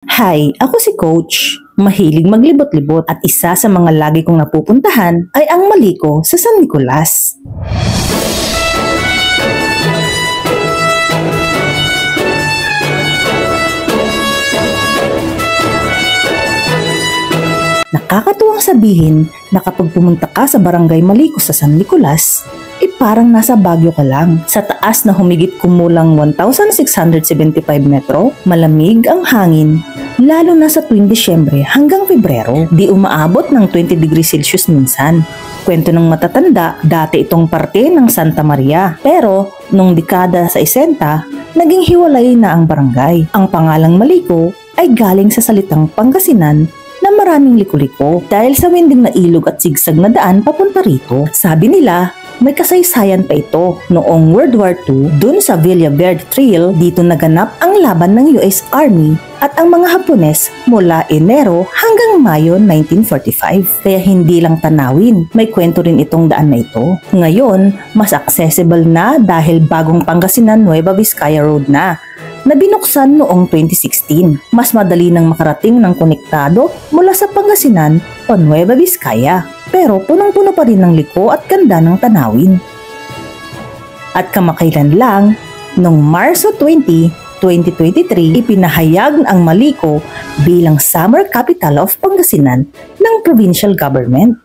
Hi, ako si Coach. Mahilig maglibot-libot at isa sa mga lagi kong napupuntahan ay ang Maliko sa San Nicolas. Nakakatuwang sabihin na kapag pumunta ka sa Barangay Maliko sa San Nicolas, parang nasa Baguio ka lang. Sa taas na humigit kumulang 1,675 metro, malamig ang hangin, lalo na sa tuwing Disyembre hanggang Pebrero. Di umaabot ng 20 degrees Celsius minsan. Kwento ng matatanda, dati itong parte ng Santa Maria. Pero, nung dekada sa 60, naging hiwalay na ang barangay. Ang pangalang Maliko ay galing sa salitang Pangasinan na maraming liko-liko dahil sa winding na ilog at sigsag na daan papunta rito. Sabi nila, may kasaysayan pa ito. Noong World War II, dun sa Villa Verde Trail, dito naganap ang laban ng US Army at ang mga Hapones mula Enero hanggang Mayo 1945. Kaya hindi lang tanawin, may kwento rin itong daan na ito. Ngayon, mas accessible na dahil bagong Pangasinan Nueva Vizcaya Road na binuksan noong 2016. Mas madali nang makarating ng konektado mula sa Pangasinan o Nueva Vizcaya. Pero punong-puno pa rin ng liko at ganda ng tanawin. At kamakailan lang, noong Marso 20, 2023, ipinahayag ang Maliko bilang Summer Capital of Pangasinan ng Provincial Government.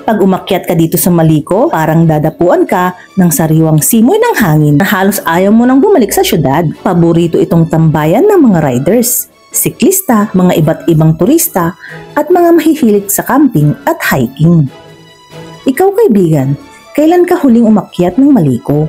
Pag umakyat ka dito sa Maliko, parang dadapuan ka ng sariwang simoy ng hangin na halos ayaw mo nang bumalik sa syudad. Paborito itong tambayan ng mga riders, siklista, mga iba't ibang turista, at mga mahihilig sa camping at hiking. Ikaw kaibigan, kailan ka huling umakyat ng Maliko?